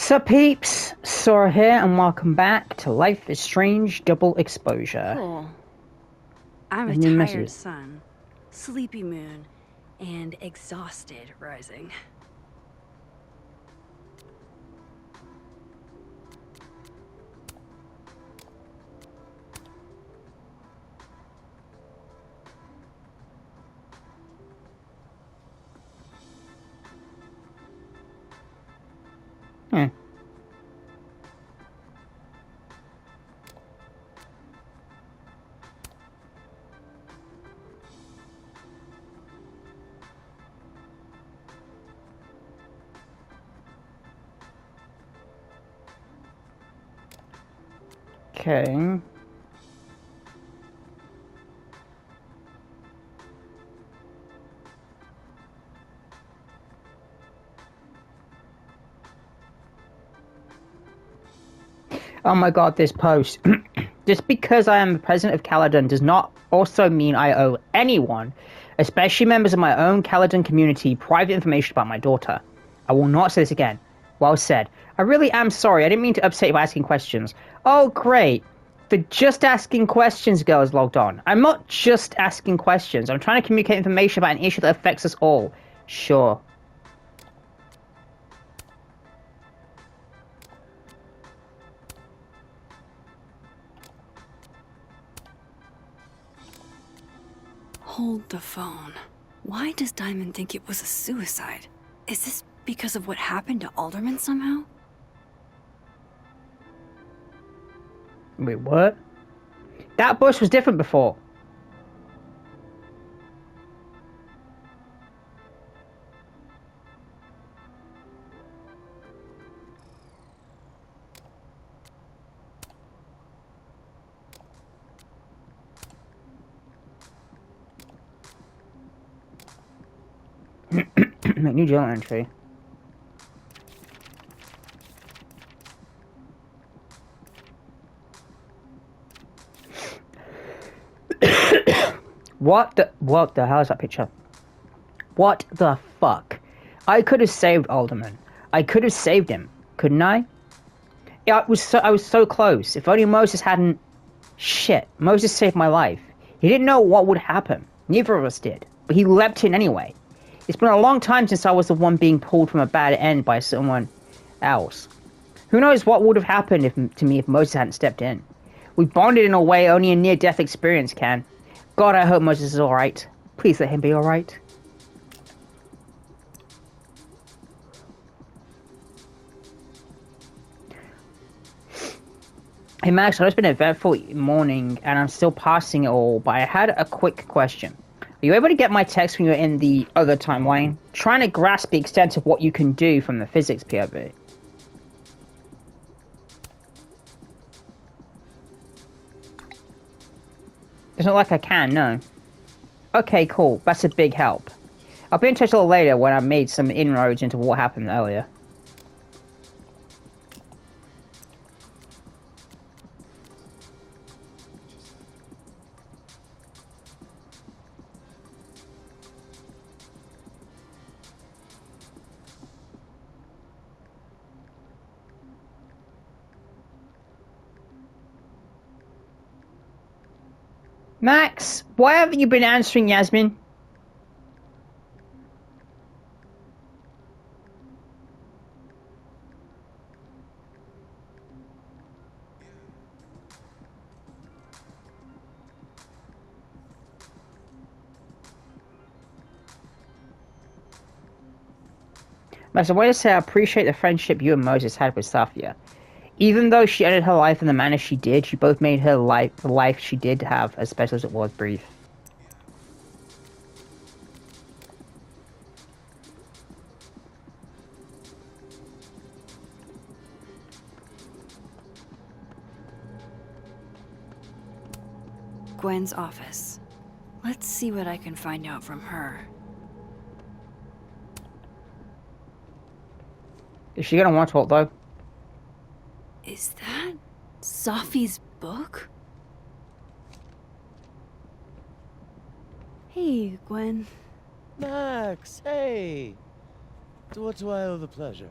Sup peeps, Sora here and welcome back to Life is Strange Double Exposure. Cool. I'm a New tired message. sun, sleepy moon, and exhausted rising. Hmm. Okay. Oh my god, this post. Just because I am the president of Caledon does not also mean I owe anyone, especially members of my own Caledon community, private information about my daughter. I will not say this again. Well said. I really am sorry. I didn't mean to upset you by asking questions. Oh, great. The Just Asking Questions girl is logged on. I'm not just asking questions. I'm trying to communicate information about an issue that affects us all. Sure. Hold the phone. Why does Diamond think it was a suicide? Is this because of what happened to Alderman somehow? Wait, what? That bush was different before. Make new journal entry. What the hell is that picture? What the fuck? I could have saved Alderman. I could have saved him, couldn't I? Yeah, I was so close. If only Moses hadn't. Shit, Moses saved my life. He didn't know what would happen. Neither of us did. But he leapt in anyway. It's been a long time since I was the one being pulled from a bad end by someone else. Who knows what would have happened to me if Moses hadn't stepped in. We bonded in a way only a near-death experience can. God, I hope Moses is alright. Please let him be alright. Hey Max, it's been an eventful morning and I'm still passing it all, but I had a quick question. Are you able to get my text when you're in the other timeline? Trying to grasp the extent of what you can do from the physics POV. It's not like I can, no. Okay, cool. That's a big help. I'll be in touch a little later when I've made some inroads into what happened earlier. Max, why haven't you been answering Yasmin? Max, I want to say I appreciate the friendship you and Moses had with Safia. Even though she ended her life in the manner she did, you both made her life, the life she did have, as special as it was, brief. Gwen's office. Let's see what I can find out from her. Is she gonna want to, though? Is that Safi's book? Hey, Gwen. Max, hey! To what do I owe the pleasure?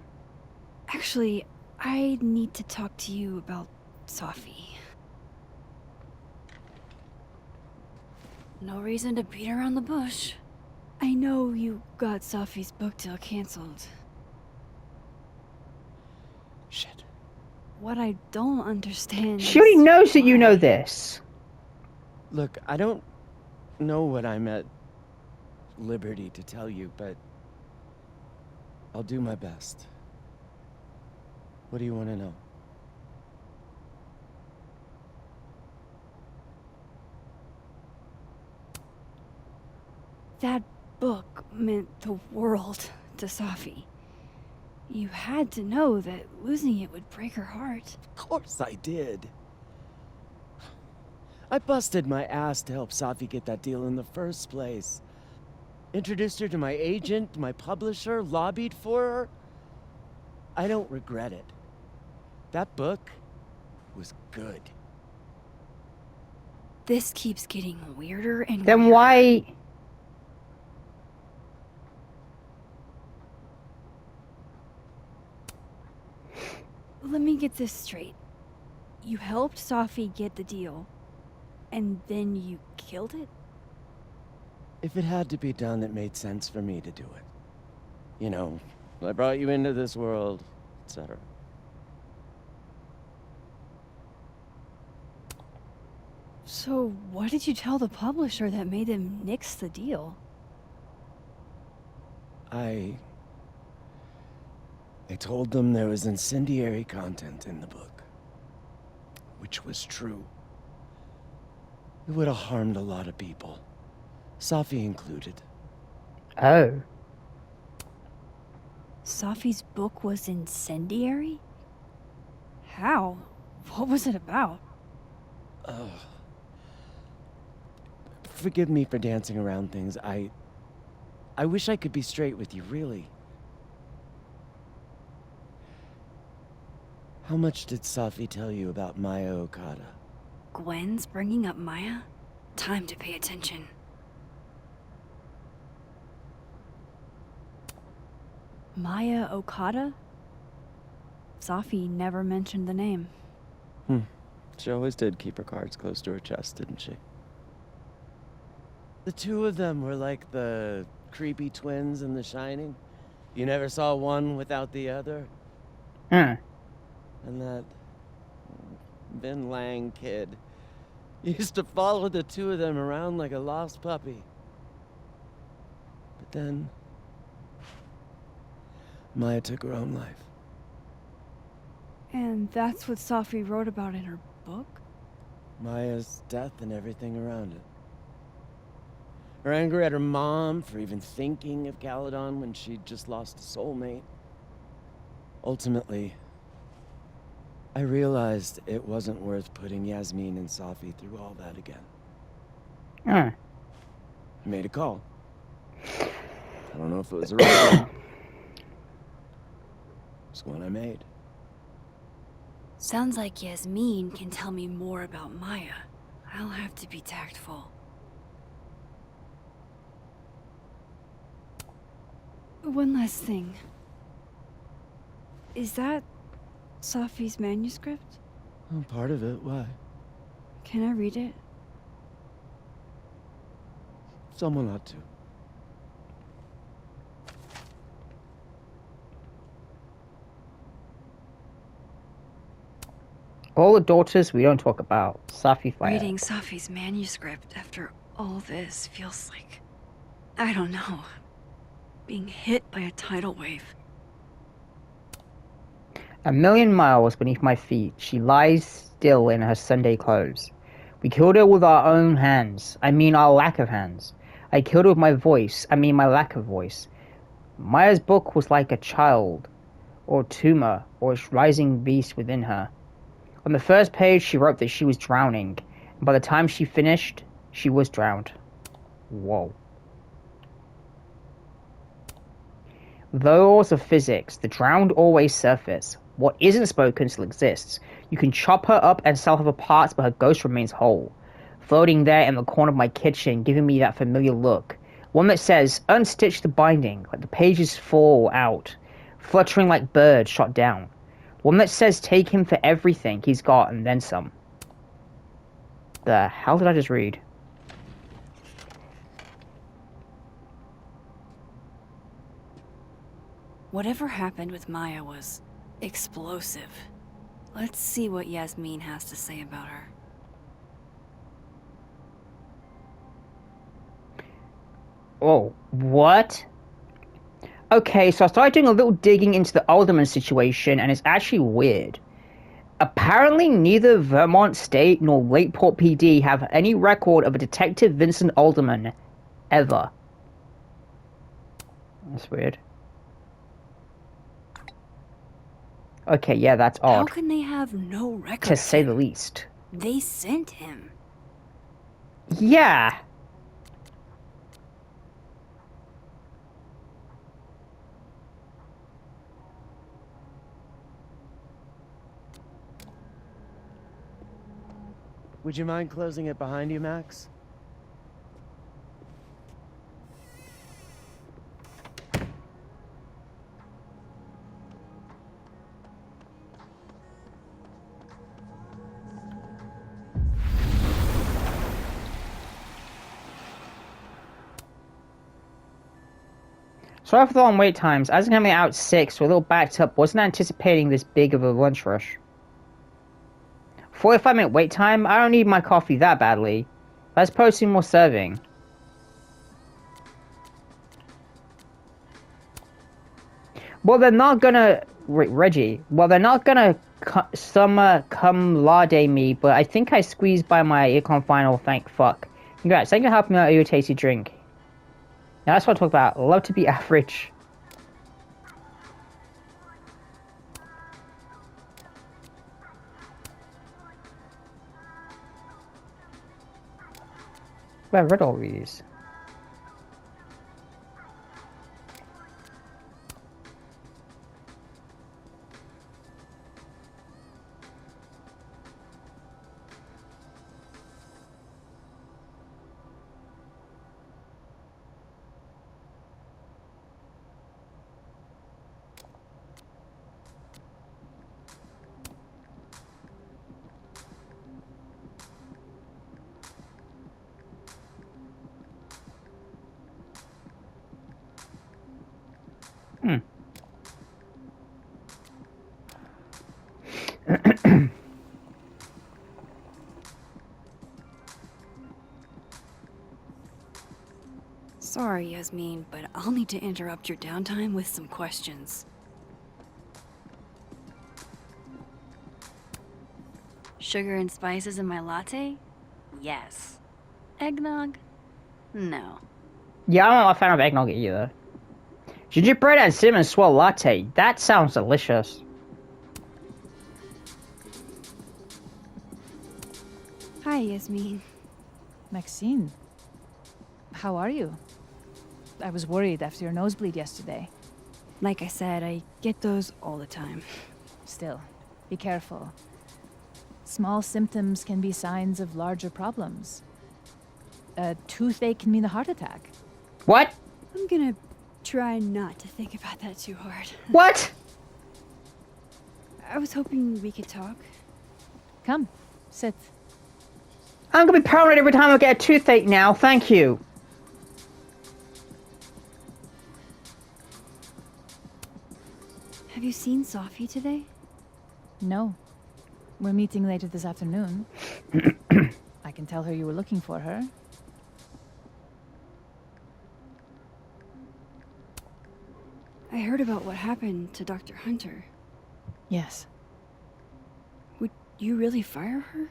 Actually, I need to talk to you about Safi. No reason to beat around the bush. I know you got Safi's book deal canceled. Shit. What I don't understand She already is knows that you know why. this. Look, I don't know what I'm at liberty to tell you, but I'll do my best. What do you want to know? That book meant the world to Safi. You had to know that losing it would break her heart. Of course I did. I busted my ass to help Safi get that deal in the first place. Introduced her to my agent, my publisher, lobbied for her. I don't regret it. That book was good. This keeps getting weirder and Then weirder. why... Let me get this straight. You helped Safi get the deal, and then you killed it? If it had to be done, it made sense for me to do it. You know, I brought you into this world, etc. So what did you tell the publisher that made them nix the deal? I told them there was incendiary content in the book. Which was true. It would have harmed a lot of people. Safi included. Oh. Safi's book was incendiary? How? What was it about? Forgive me for dancing around things. I wish I could be straight with you, really. How much did Safi tell you about Maya Okada? Gwen's bringing up Maya? Time to pay attention. Maya Okada? Safi never mentioned the name. She always did keep her cards close to her chest, didn't she? The two of them were like the creepy twins in The Shining. You never saw one without the other. Hmm. And that Vin Lang kid used to follow the two of them around like a lost puppy. But then Maya took her own life. And that's what Safi wrote about in her book? Maya's death and everything around it. Her anger at her mom for even thinking of Caledon when she'd just lost a soulmate. Ultimately, I realized it wasn't worth putting Yasmin and Safi through all that again. Hmm. I made a call. I don't know if it was the right one. It's one I made. Sounds like Yasmin can tell me more about Maya. I'll have to be tactful. One last thing. Is that Safi's manuscript? Oh, part of it. Why? Can I read it? Someone ought to. All the daughters we don't talk about. Safi Fire. Reading Safi's manuscript after all this feels like... I don't know. Being hit by a tidal wave. A million miles beneath my feet, she lies still in her Sunday clothes. We killed her with our own hands. I mean our lack of hands. I killed her with my voice. I mean my lack of voice. Maya's book was like a child, or a tumor, or a rising beast within her. On the first page, she wrote that she was drowning, and by the time she finished, she was drowned. Whoa. The laws of physics, the drowned always surface. What isn't spoken still exists. You can chop her up and sell her for parts, but her ghost remains whole. Floating there in the corner of my kitchen, giving me that familiar look. One that says, unstitch the binding, like the pages fall out, fluttering like birds shot down. One that says take him for everything he's got and then some. The hell did I just read? Whatever happened with Maya was explosive. Let's see what Yasmin has to say about her. Oh, what? Okay, so I started doing a little digging into the Alderman situation, and it's actually weird. Apparently, neither Vermont State nor Lakeport PD have any record of a Detective Vincent Alderman, ever. That's weird. Okay, yeah, that's How odd, can they have no record? to of say him? the least. They sent him. Yeah. Would you mind closing it behind you, Max? Sorry for the long wait times. As I'm coming out 6, we're a little backed up. Wasn't anticipating this big of a lunch rush. 45-minute wait time? I don't need my coffee that badly. Let's post some more serving. Well, they're not gonna... Reggie. Well, they're not gonna cum laude me, but I think I squeezed by my econ final, thank fuck. Congrats, thank you for helping me out with your tasty drink. Now that's what I talk about. Love to be average. Well, I read all these. Sorry, Yasmin, but I'll need to interrupt your downtime with some questions. Sugar and spices in my latte? Yes. Eggnog? No. Yeah, I'm not a fan of eggnog either. Gingerbread and cinnamon swirl latte. That sounds delicious. Hi, Yasmin. Maxine, how are you? I was worried after your nosebleed yesterday. Like I said, I get those all the time. Still, be careful. Small symptoms can be signs of larger problems. A toothache can mean a heart attack. What? I'm gonna try not to think about that too hard. What? I was hoping we could talk. Come, sit. I'm gonna be paranoid every time I get a toothache now, thank you. Have you seen Sophie today? No. We're meeting later this afternoon. I can tell her you were looking for her. I heard about what happened to Dr. Hunter. Yes, Would you really fire her?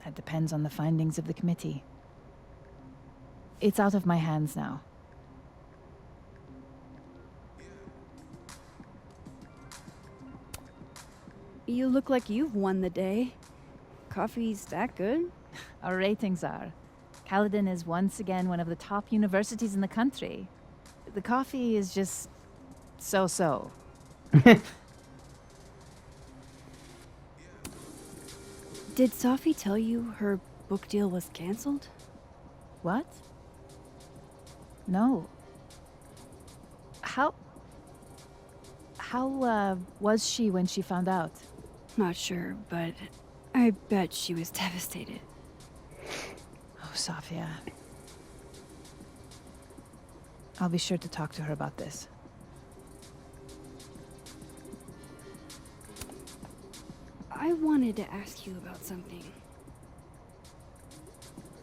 that depends on the findings of the committee. It's out of my hands now. You look like you've won the day. Coffee's that good? Our ratings are. Caledon is once again one of the top universities in the country. The coffee is just so-so. Did Sophie tell you her book deal was canceled? What? No. How How was she when she found out? Not sure, but I bet she was devastated. Oh, Safia. I'll be sure to talk to her about this. I wanted to ask you about something.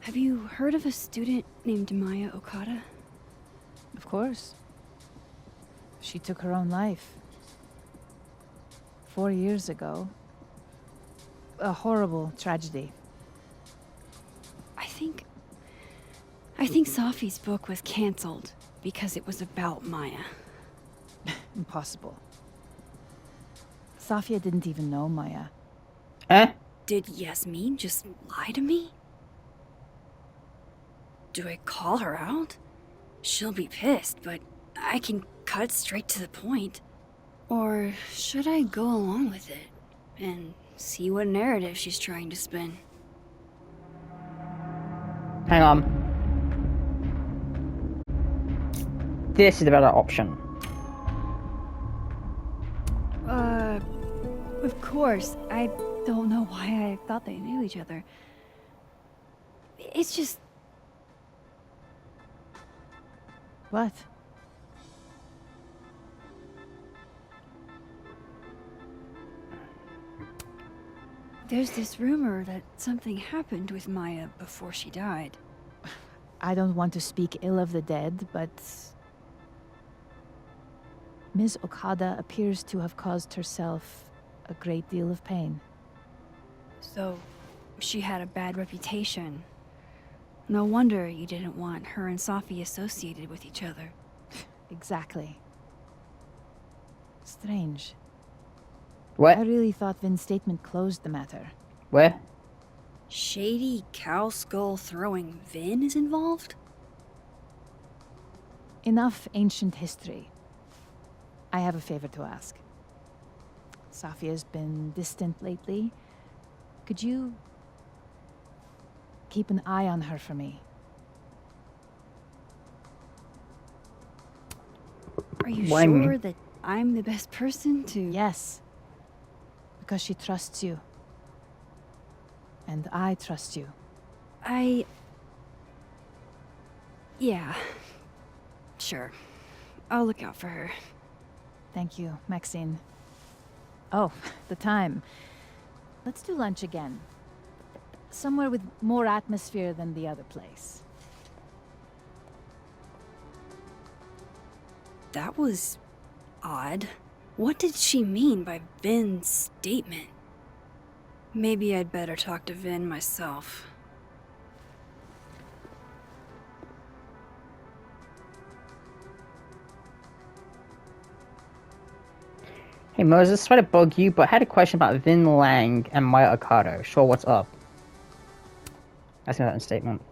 Have you heard of a student named Maya Okada? Of course. She took her own life. 4 years ago. A horrible tragedy. I think Safi's book was cancelled because it was about Maya. Impossible. Safia didn't even know Maya. Eh? Did Yasmin just lie to me? Do I call her out? She'll be pissed, but I can cut straight to the point. Or should I go along with it and see what narrative she's trying to spin? Hang on. This is the better option. Of course. I don't know why I thought they knew each other. It's just... What? There's this rumor that something happened with Maya before she died. I don't want to speak ill of the dead, but... Ms. Okada appears to have caused herself a great deal of pain. So, she had a bad reputation. No wonder you didn't want her and Safi associated with each other. Exactly. Strange. What? I really thought Vin's statement closed the matter. Where? Shady cow skull throwing Vin is involved? Enough ancient history. I have a favor to ask. Safia's been distant lately. Could you keep an eye on her for me? Are you Why me? sure that I'm the best person to... Yes. Because she trusts you. And I trust you. Yeah. Sure. I'll look out for her. Thank you, Maxine. Oh, the time. Let's do lunch again. Somewhere with more atmosphere than the other place. That was... odd. What did she mean by Vin's statement? Maybe I'd better talk to Vin myself. Hey Moses, sorry to bug you, but I had a question about Vin Lang and Maya Okada. Sure, what's up? That's not a statement.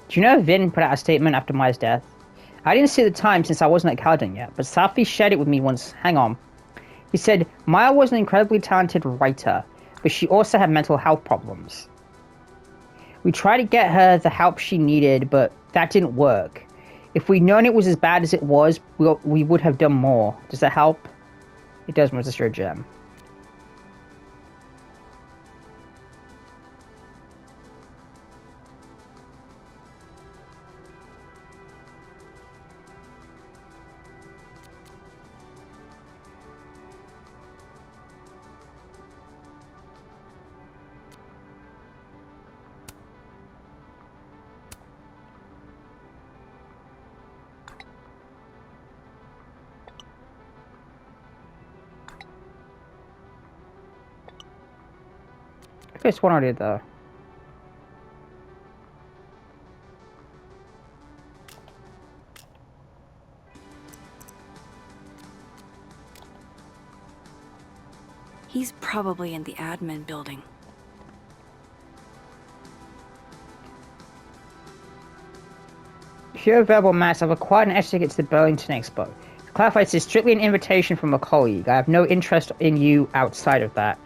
Do you know Vin put out a statement after Maya's death? I didn't see the time since I wasn't at Caledon yet, but Safi shared it with me once. Hang on. He said, Maya was an incredibly talented writer, but she also had mental health problems. We tried to get her the help she needed, but that didn't work. If we'd known it was as bad as it was, we would have done more. Does that help? It does, Moses, you're a gem. I guess one already though. He's probably in the admin building. If you're available, Max, I've acquired an extra ticket to the Burlington Expo. To clarify, this is strictly an invitation from a colleague. I have no interest in you outside of that.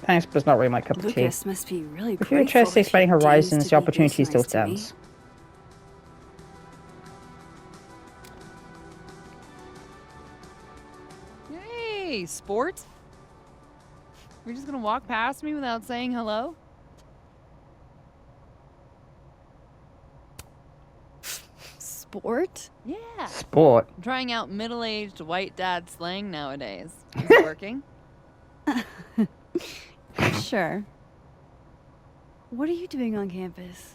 Thanks, but it's not really my cup of tea. Lucas must be really If you're grateful interested in that expanding she horizons, deigns the to be opportunity this still nice to me. stands. Hey, sport. You're just gonna walk past me without saying hello? Sport? Yeah. Sport. I'm trying out middle-aged white dad slang nowadays. Is it working? Sure. What are you doing on campus?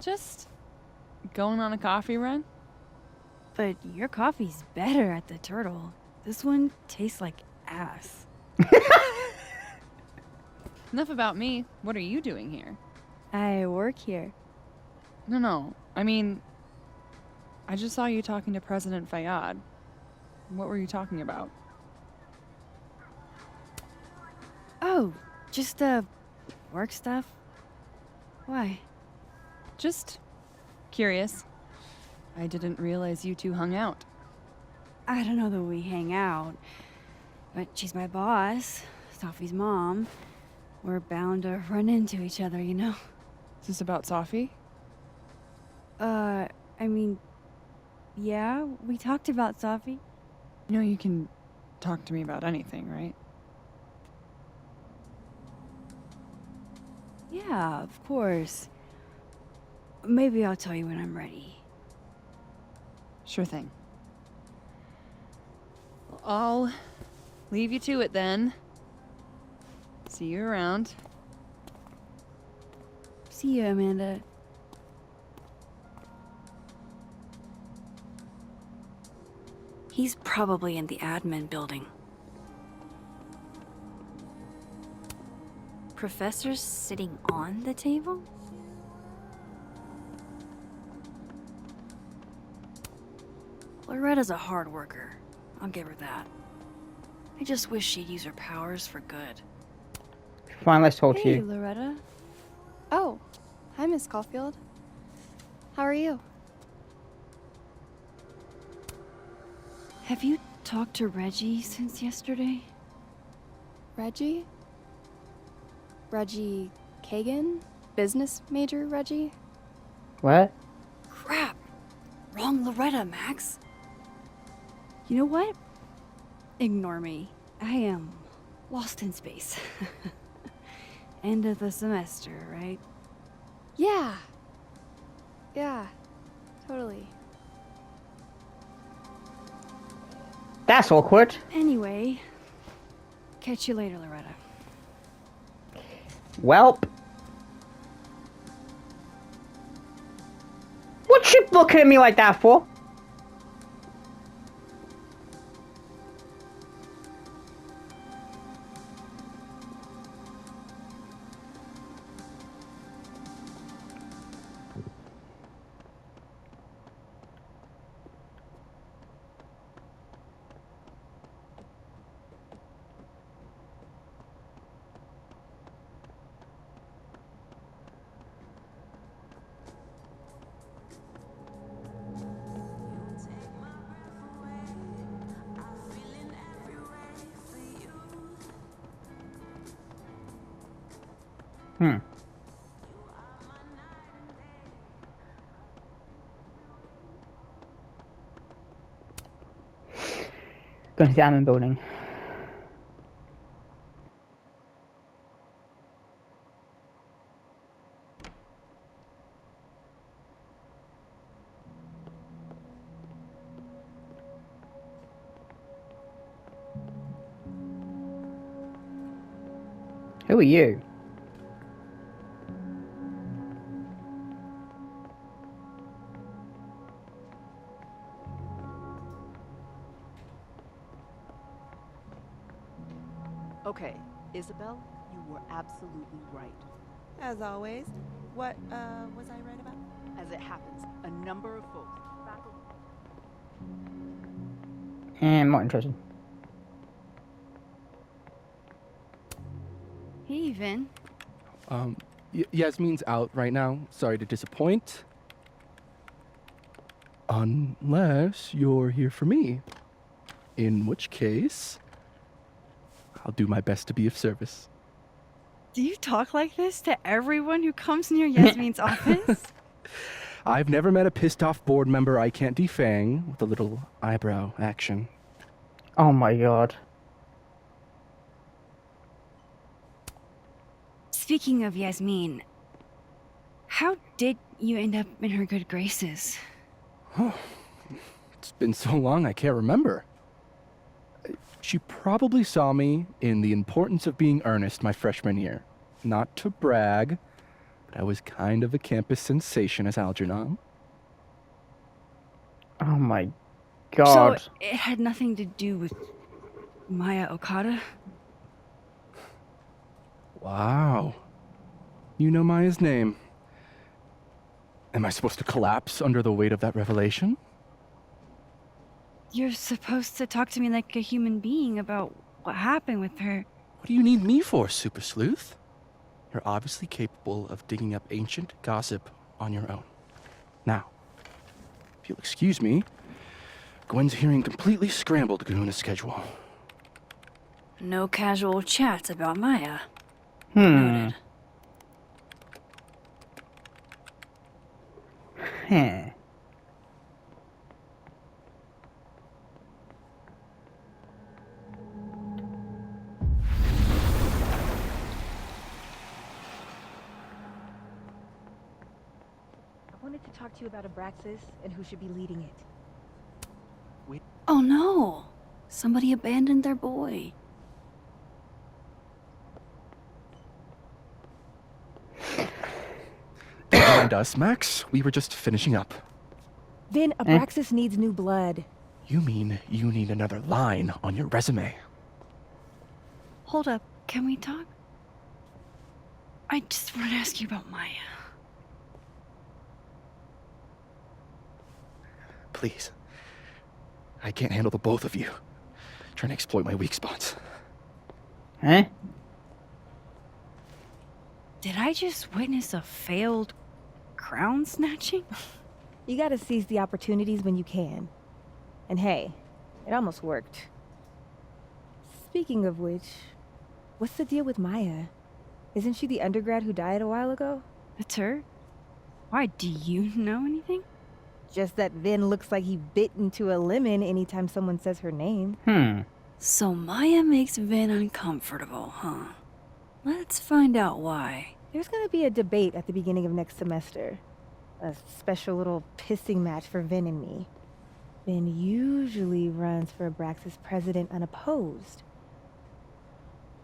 Just going on a coffee run? But your coffee's better at the Turtle. This one tastes like ass. Enough about me. What are you doing here? I work here. No. I mean, I just saw you talking to President Fayyad. What were you talking about? Oh, just work stuff. Why? Just curious. I didn't realize you two hung out. I don't know that we hang out, but she's my boss, Sophie's mom. We're bound to run into each other, you know? Is this about Safi? I mean, yeah, we talked about Sophie. You know you can talk to me about anything, right? Yeah, of course. Maybe I'll tell you when I'm ready. Sure thing. Well, I'll leave you to it then. See you around. See you, Amanda. He's probably in the admin building. Professor's sitting on the table? Loretta's a hard worker. I'll give her that. I just wish she'd use her powers for good. Fine, let's talk to Hey, you. Loretta. Oh, hi, Miss Caulfield. How are you? Have you talked to Reggie since yesterday? Reggie? Reggie Kagan? Business major Reggie? What? Crap! Wrong Loretta, Max. You know what? Ignore me. I am lost in space. End of the semester, right? Yeah. Yeah, totally. That's awkward. Anyway, catch you later, Loretta. Welp. What you looking at me like that for? Going to the admin building. Who are you? Okay, Isabel, you were absolutely right. As always. What, was I right about? As it happens, a number of folks, faculty... I'm not interested. Hey, Vin. Yasmin's out right now. Sorry to disappoint. Unless you're here for me. In which case, I'll do my best to be of service. Do you talk like this to everyone who comes near Yasmin's office? I've never met a pissed off board member I can't defang with a little eyebrow action. Oh my god. Speaking of Yasmin, how did you end up in her good graces? It's been so long I can't remember. She probably saw me in The Importance of Being Earnest my freshman year. Not to brag, but I was kind of a campus sensation as Algernon. Oh my god. So it had nothing to do with Maya Okada? Wow. You know Maya's name. Am I supposed to collapse under the weight of that revelation? You're supposed to talk to me like a human being about what happened with her. What do you need me for, Super Sleuth? You're obviously capable of digging up ancient gossip on your own. Now, if you'll excuse me, Gwen's hearing completely scrambled Gahuna's schedule. No casual chats about Maya. Hmm. Huh. I wanted to talk to you about Abraxas and who should be leading it. Oh no! Somebody abandoned their boy. And us, Max? We were just finishing up. Vin, Abraxas needs new blood. You mean you need another line on your resume? Hold up, can we talk? I just want to ask you about Maya. Please. I can't handle the both of you. Trying to exploit my weak spots. Huh? Did I just witness a failed crown snatching? You gotta seize the opportunities when you can. And hey, it almost worked. Speaking of which, what's the deal with Maya? Isn't she the undergrad who died a while ago? That's her? Why, do you know anything? Just that Vin looks like he bit into a lemon anytime someone says her name. So Maya makes Vin uncomfortable, huh? Let's find out why. There's gonna be a debate at the beginning of next semester. A special little pissing match for Vin and me. Vin usually runs for Abraxas president unopposed.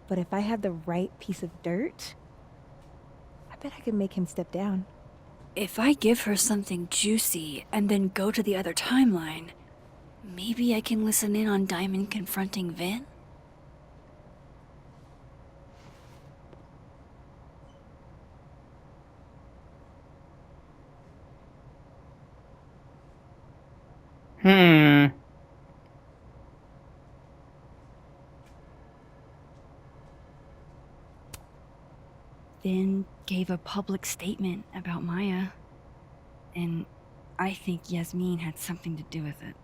But if I had the right piece of dirt, I bet I could make him step down. If I give her something juicy and then go to the other timeline, maybe I can listen in on Diamond confronting Vin? Vin gave a public statement about Maya, and I think Yasmin had something to do with it.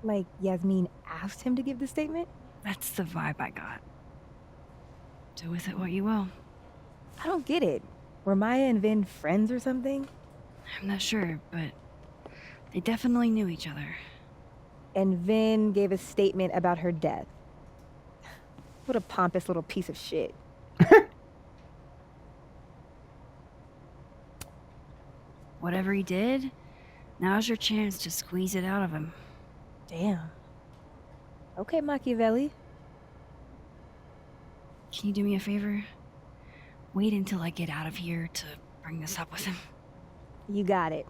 Like Yasmin asked him to give the statement? That's the vibe I got. Do with it what you will. I don't get it. Were Maya and Vin friends or something? I'm not sure, but they definitely knew each other. And Vin gave a statement about her death. What a pompous little piece of shit. Whatever he did, now's your chance to squeeze it out of him. Damn. Okay, Machiavelli. Can you do me a favor? Wait until I get out of here to bring this up with him. You got it.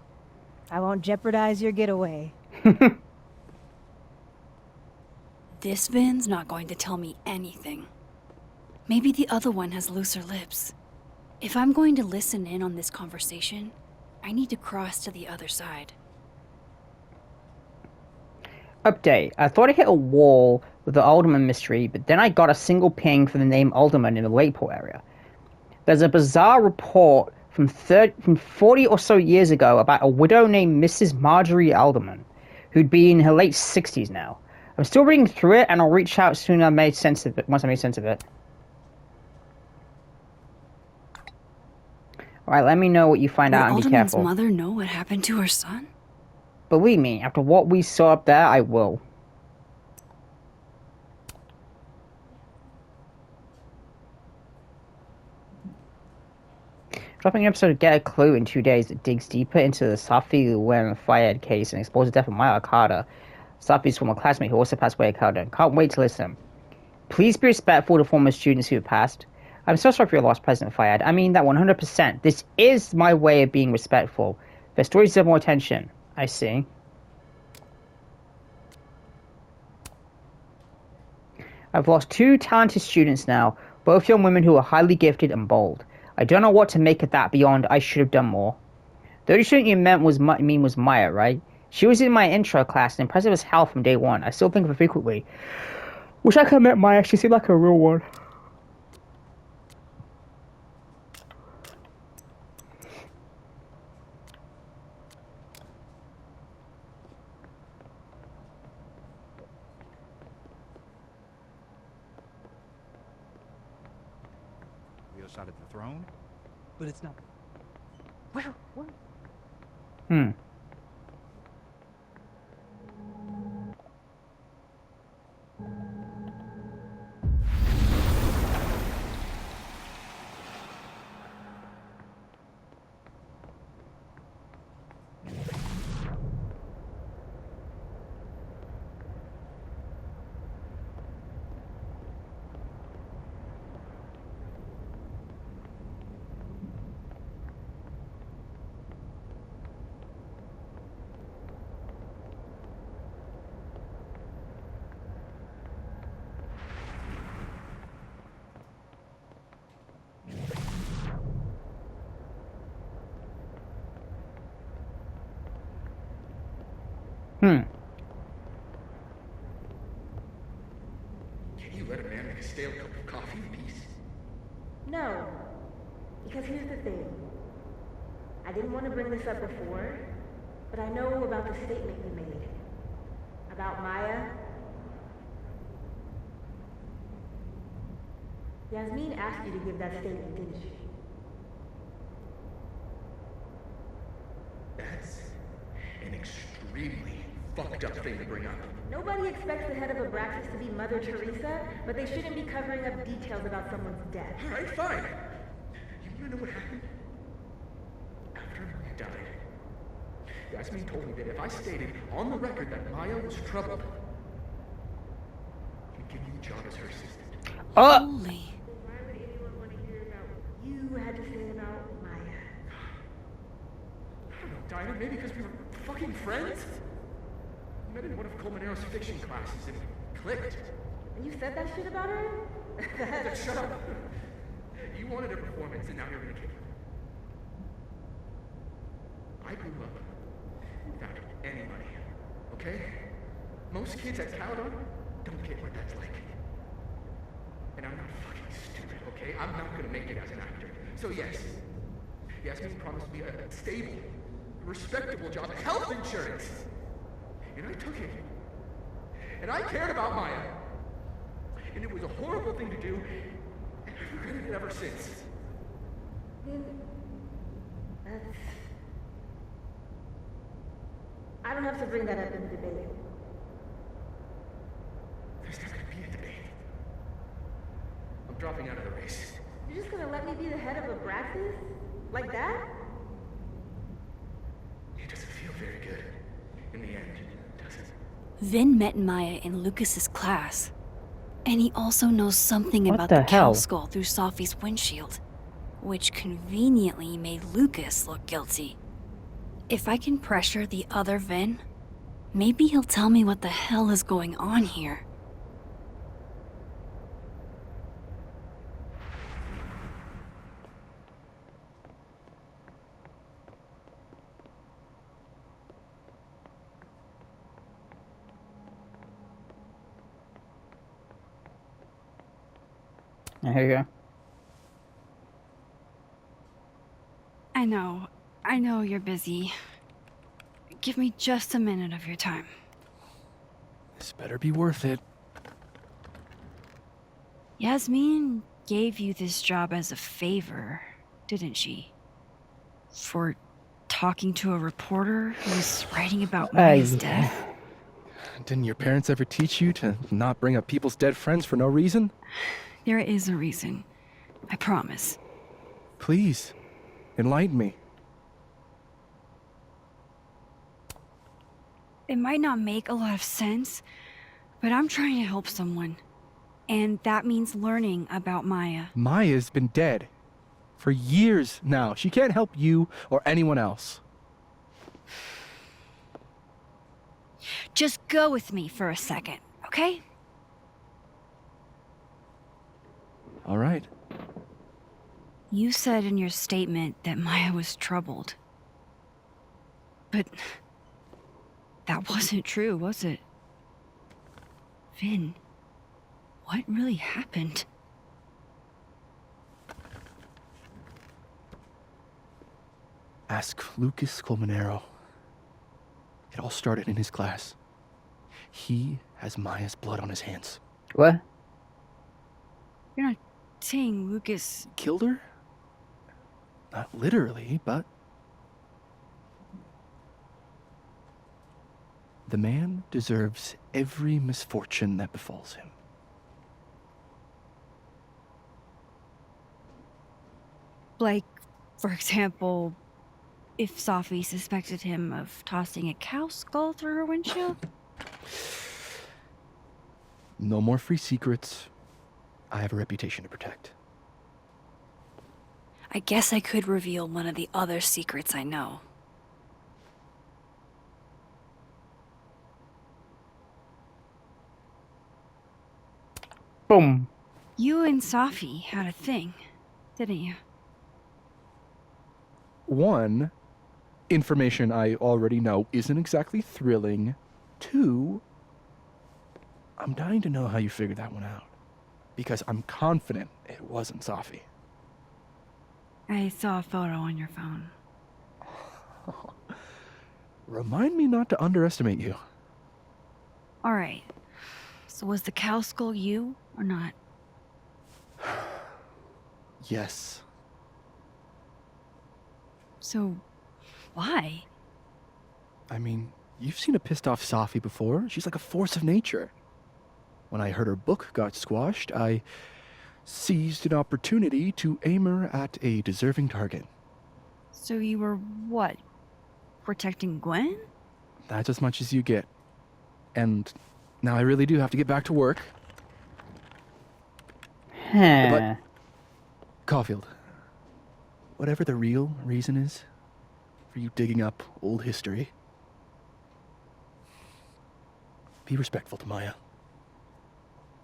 I won't jeopardize your getaway. This Vin's not going to tell me anything. Maybe the other one has looser lips. If I'm going to listen in on this conversation, I need to cross to the other side. Update. I thought I hit a wall with the Alderman mystery, but then I got a single ping for the name Alderman in the Lakeport area. There's a bizarre report from 40 or so years ago about a widow named Mrs. Marjorie Alderman, who'd be in her late 60s now. I'm still reading through it, and I'll reach out soon as I made sense of it. Once I made sense of it. Alright, let me know what you find Will out and be Alderman's careful. mother know what happened to her son? Believe me, after what we saw up there, I will. Dropping an episode of Get a Clue in 2 days that digs deeper into the Safi Llewellyn Fayed case and explores the death of Maya Carter, Safi's former classmate who also passed away at Carter. Can't wait to listen. Please be respectful to former students who have passed. I'm so sorry for your loss, President Fayed. I mean that 100%. This is my way of being respectful. Their stories deserve more attention. I see. I've lost 2 talented students now, both young women who are highly gifted and bold. I don't know what to make of that beyond I should have done more. The only student you meant was Maya, right? She was in my intro class and impressive as hell from day one. I still think of her frequently. Wish I could have met Maya. She seemed like a real one. The other side of the throne? But it's not. Where? Hmm. Can you let a man make a stale cup of coffee in peace? No. Because here's the thing. I didn't want to bring this up before, but I know about the statement you made. About Maya. Yasmin asked you to give that statement, didn't she? That's an extremely fucked up thing to bring up. Nobody expects the head of Abraxas to be Mother Teresa, but they shouldn't be covering up details about someone's death. Alright, fine. You wanna know what happened? After Maya died, Yasmin told me that if I stated on the record that Maya was troubled, he'd give me a job as her assistant. Holy. Why would anyone want to hear about what you had to say about Maya? I don't know, Dinah, maybe because we were fucking friends? We met in one of Colmenaro's fiction classes and we clicked. And you said that shit about her? Shut up. You wanted a performance and now you're gonna kick it. I grew up without any money, okay? Most kids at Caledon don't get what that's like. And I'm not fucking stupid, okay? I'm not gonna make it as an actor. So yes, Yasmin promised me a stable, respectable job, health insurance. And I took it. And I cared about Maya. And it was a horrible thing to do, and I've regretted it ever since. That's... I don't have to bring that up in the debate. There's not gonna be a debate. I'm dropping out of the race. You're just gonna let me be the head of Abraxas? Like that? It doesn't feel very good in the end, does it? Vin met Maya in Lucas's class. And he also knows something What about the the cow hell? skull through Sophie's windshield, which conveniently made Lucas look guilty. If I can pressure the other Vin, maybe he'll tell me what the hell is going on here. Here you go. I know you're busy. Give me just a minute of your time. This better be worth it. Yasmin gave you this job as a favor, didn't she? For talking to a reporter who was writing about Maya's yeah. death? Didn't your parents ever teach you to not bring up people's dead friends for no reason? There is a reason. I promise. Please, enlighten me. It might not make a lot of sense, but I'm trying to help someone. And that means learning about Maya. Maya's been dead for years now. She can't help you or anyone else. Just go with me for a second, okay? All right. You said in your statement that Maya was troubled. But that wasn't true, was it? Vin, what really happened? Ask Lucas Colmenero. It all started in his class. He has Maya's blood on his hands. What? You're not saying Lucas... Killed her? Not literally, but... The man deserves every misfortune that befalls him. Like, for example, if Safi suspected him of tossing a cow skull through her windshield? No more free secrets. I have a reputation to protect. I guess I could reveal one of the other secrets I know. Boom. You and Safi had a thing, didn't you? One, information I already know isn't exactly thrilling. Two, I'm dying to know how you figured that one out. Because I'm confident it wasn't Safi. I saw a photo on your phone. Remind me not to underestimate you. Alright. So was the cow skull you, or not? Yes. So, why? I mean, you've seen a pissed off Safi before. She's like a force of nature. When I heard her book got squashed, I seized an opportunity to aim her at a deserving target. So you were, what, protecting Gwen? That's as much as you get. And now I really do have to get back to work. Huh. But, Caulfield, whatever the real reason is for you digging up old history, be respectful to Maya.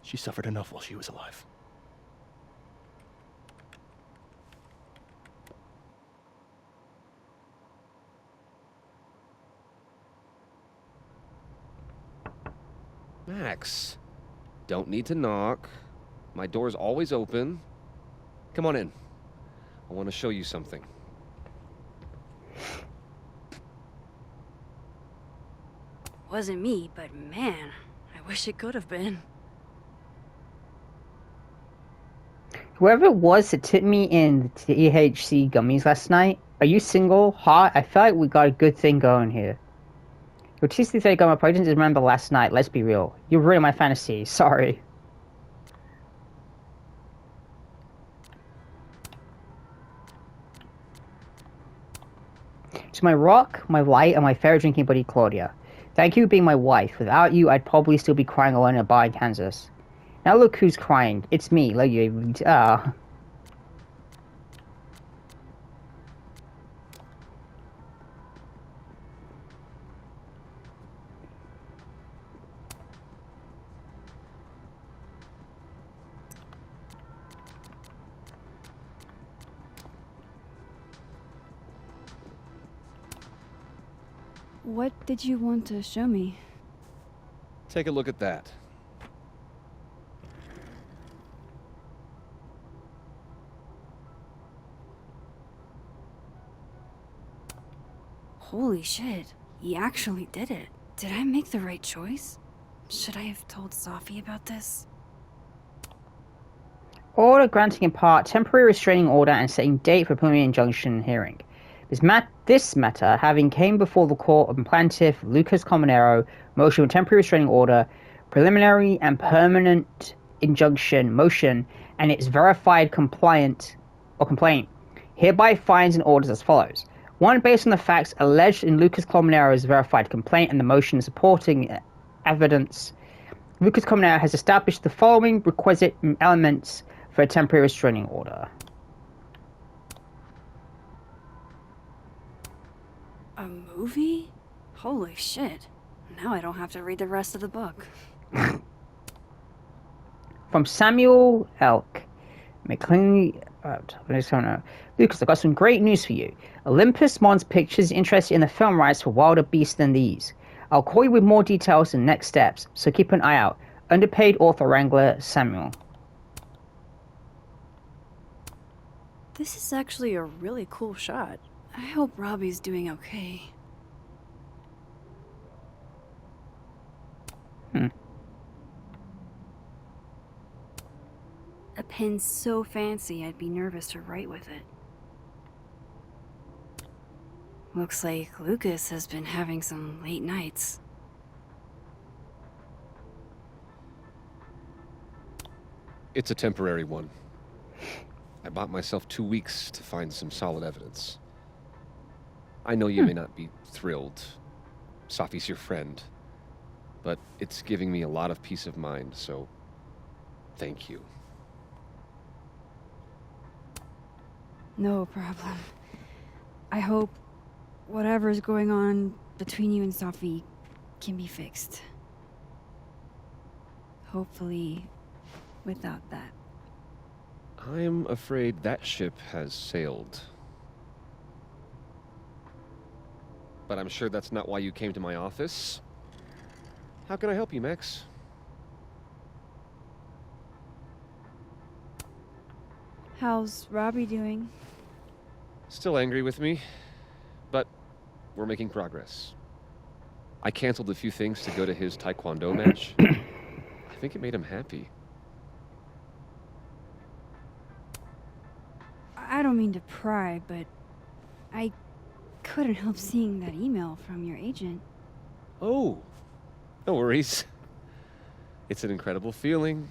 She suffered enough while she was alive. Max, don't need to knock. My door's always open. Come on in. I want to show you something. Wasn't me, but man, I wish it could have been. Whoever it was that tipped me in the EHC gummies last night, are you single, hot? I feel like we got a good thing going here. Your TC3 got my project to remember last night, let's be real. You ruined my fantasy, sorry. To my rock, my light, and my favorite drinking buddy Claudia. Thank you for being my wife. Without you, I'd probably still be crying alone in a bar in Kansas. Now look who's crying. It's me, What did you want to show me? Take a look at that. Holy shit, he actually did it. Did I make the right choice? Should I have told Safi about this? Order granting in part temporary restraining order and setting date for preliminary injunction hearing. This matter, having came before the court of plaintiff Lucas Comunero, motion with temporary restraining order, preliminary and permanent injunction motion, and its verified complaint, hereby finds and orders as follows. 1. Based on the facts alleged in Lucas Comunero's verified complaint and the motion supporting evidence, Lucas Comunero has established the following requisite elements for a temporary restraining order. A movie? Holy shit. Now I don't have to read the rest of the book. From Samuel Elk, McLean. Lucas, I've got some great news for you. Olympus Mons Pictures is interested in the film rights for Wilder Beasts Than These. I'll call you with more details and next steps, so keep an eye out. Underpaid author wrangler Samuel. This is actually a really cool shot. I hope Robbie's doing okay. A pen so fancy I'd be nervous to write with it. Looks like Lucas has been having some late nights. It's a temporary one. I bought myself 2 weeks to find some solid evidence. I know you may not be thrilled. Safi's your friend. But it's giving me a lot of peace of mind, so thank you. No problem. I hope whatever's going on between you and Safi can be fixed. Hopefully, without that. I'm afraid that ship has sailed. But I'm sure that's not why you came to my office. How can I help you, Max? How's Robbie doing? Still angry with me, but we're making progress. I canceled a few things to go to his taekwondo match. I think it made him happy. I don't mean to pry, but I couldn't help seeing that email from your agent. Oh, no worries. It's an incredible feeling.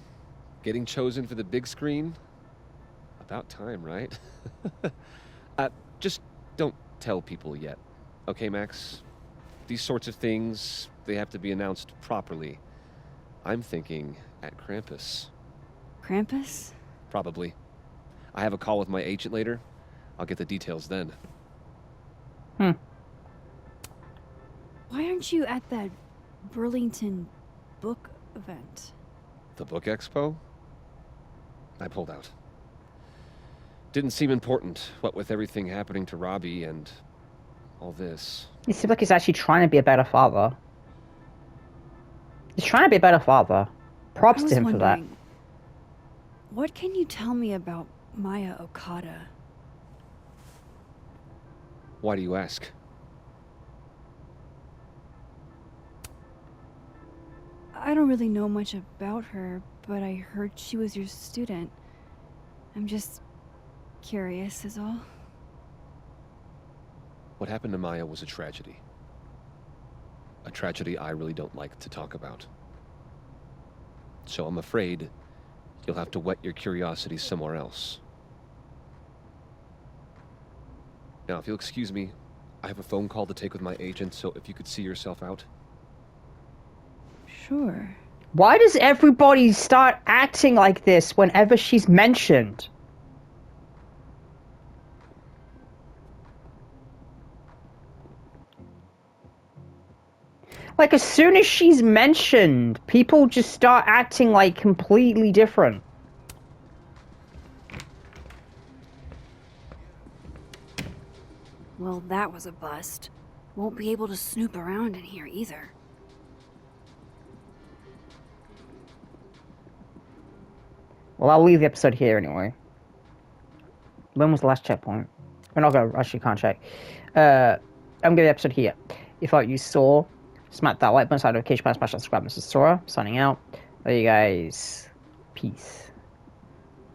Getting chosen for the big screen. About time, right? Just don't tell people yet. Okay, Max? These sorts of things, they have to be announced properly. I'm thinking at Krampus. Krampus? Probably. I have a call with my agent later. I'll get the details then. Why aren't you at that Burlington book event? The book expo? I pulled out. Didn't seem important, what with everything happening to Robbie and all this. It seems like he's actually trying to be a better father. He's trying to be a better father. Props to him for that. What can you tell me about Maya Okada? Why do you ask? I don't really know much about her, but I heard she was your student. I'm just curious is all. What happened to Maya was a tragedy. A tragedy I really don't like to talk about. So I'm afraid you'll have to whet your curiosity somewhere else. Now, if you'll excuse me, I have a phone call to take with my agent, so if you could see yourself out. Sure. Why does everybody start acting like this whenever she's mentioned? Like, as soon as she's mentioned, people just start acting like completely different. Well, that was a bust. Won't be able to snoop around in here either. Well, I'll leave the episode here anyway. When was the last checkpoint? We're not gonna actually can't check. I'm gonna the episode here. If you saw, smack that like button, side notification button, smash that subscribe button. Sora signing out. There you guys. Peace.